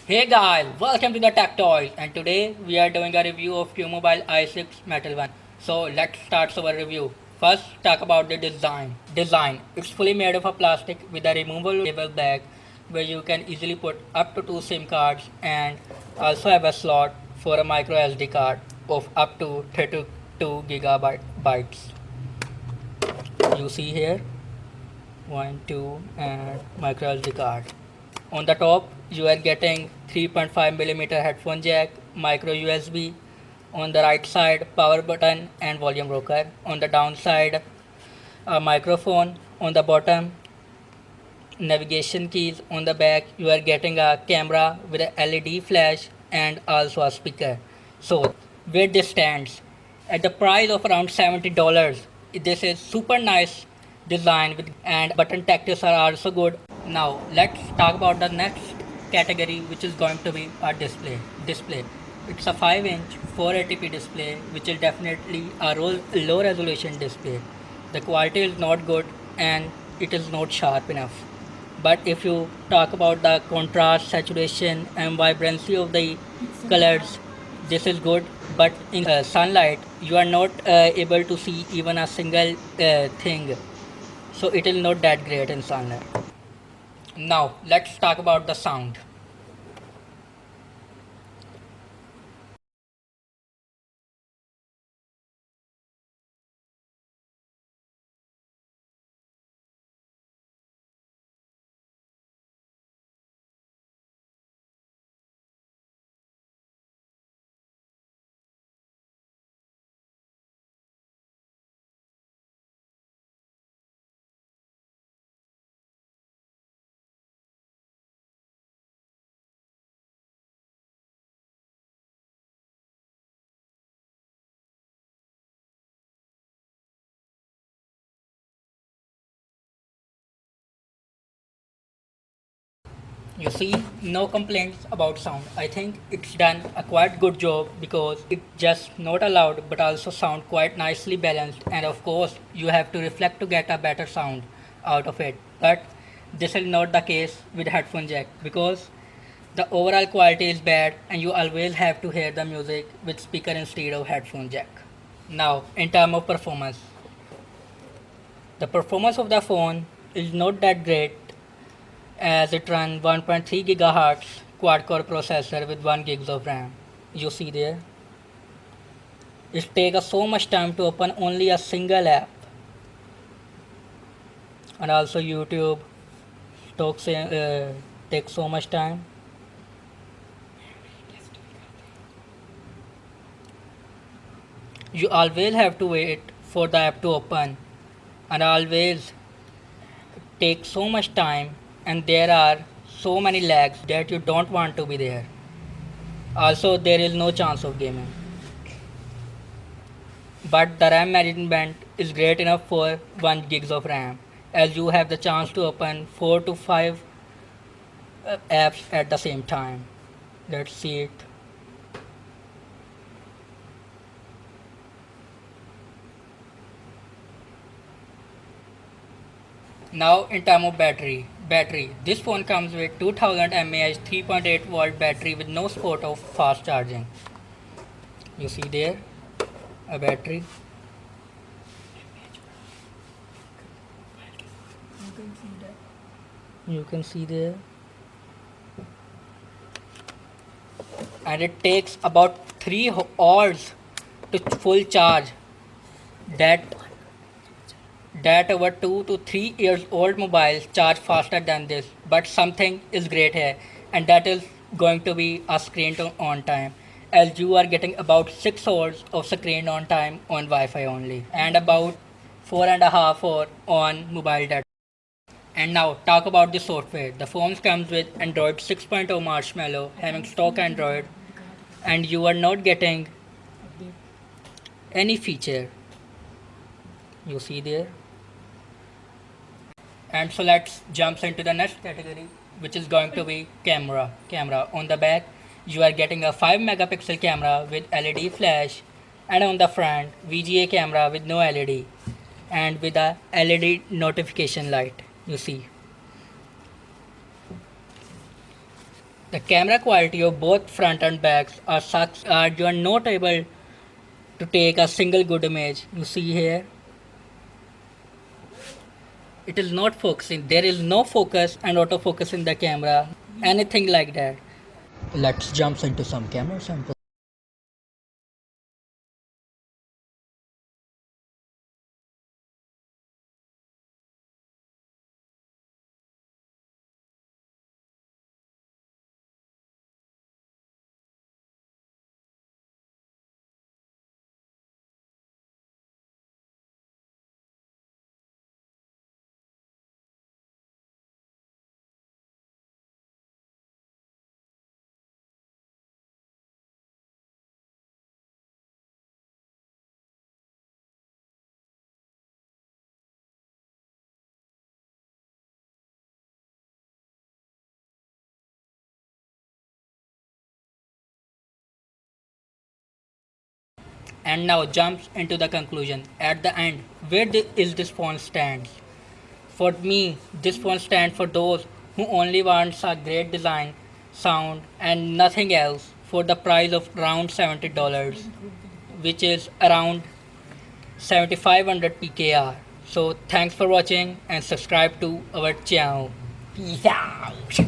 Hey guys, welcome to the Tech Toys, and today we are doing a review of Q-Mobile i6 Metal One. So let's start our review. First, talk about the design. It's fully made of a plastic with a removable bag where you can easily put up to two SIM cards and also have a slot for a micro SD card of up to 32 gigabytes. You see here, one, two, and micro SD card. On the top, you are getting 3.5mm headphone jack, micro USB. On the right side, power button and volume rocker. On the downside, a microphone. On the bottom, navigation keys. On the back, you are getting a camera with a LED flash and also a speaker. So, where this stands, at the price of around $70, this is super nice design with and button tactics are also good. Now let's talk about the next category, which is going to be a display. It's a 5-inch 480p display, which is definitely a low resolution display. The quality is not good and it is not sharp enough. But if you talk about the contrast, saturation and vibrancy of the colors, this is good. But in sunlight, you are not able to see even a single thing, so it is not that great in sunlight. Now let's talk about the sound. You see, no complaints about sound. I think it's done a quite good job because it just not allowed but also sound quite nicely balanced, and of course you have to reflect to get a better sound out of it. But this is not the case with headphone jack because the overall quality is bad and you always have to hear the music with speaker instead of headphone jack. Now in terms of performance, the performance of the phone is not that great as it runs 1.3 gigahertz quad core processor with 1 gigs of RAM. You see there. It takes so much time to open only a single app, and also YouTube takes so much time. You always have to wait for the app to open, and always take so much time, and there are so many lags that you don't want to be there. Also, there is no chance of gaming. But the RAM management is great enough for 1 gigs of RAM, as you have the chance to open 4 to 5 apps at the same time. Let's see it. Now in terms of battery, this phone comes with 2000 mAh 3.8 volt battery with no support of fast charging. You see there a battery. You can see there, and it takes about 3 hours to full charge. That our 2 to 3 years old mobiles charge faster than this, but something is great here, and that is going to be a screen on time, as you are getting about 6 hours of screen on time on Wi-Fi only and about 4.5 hours on mobile data. And now talk about the software. The phone comes with Android 6.0 Marshmallow, having stock Android, and you are not getting any feature. You see there. And so let's jump into the next category, which is going to be camera. On the back, you are getting a 5 megapixel camera with LED flash, and on the front, VGA camera with no LED and with a LED notification light. You see. The camera quality of both front and backs are such that you are not able to take a single good image. You see here, it is not focusing. There is no focus and autofocus in the camera, anything like that. Let's jump into some camera samples. And now jumps into the conclusion. At the end, where is this phone stands? For me, this phone stands for those who only wants a great design, sound, and nothing else for the price of around $70, which is around 7500 PKR. So thanks for watching and subscribe to our channel. Peace out.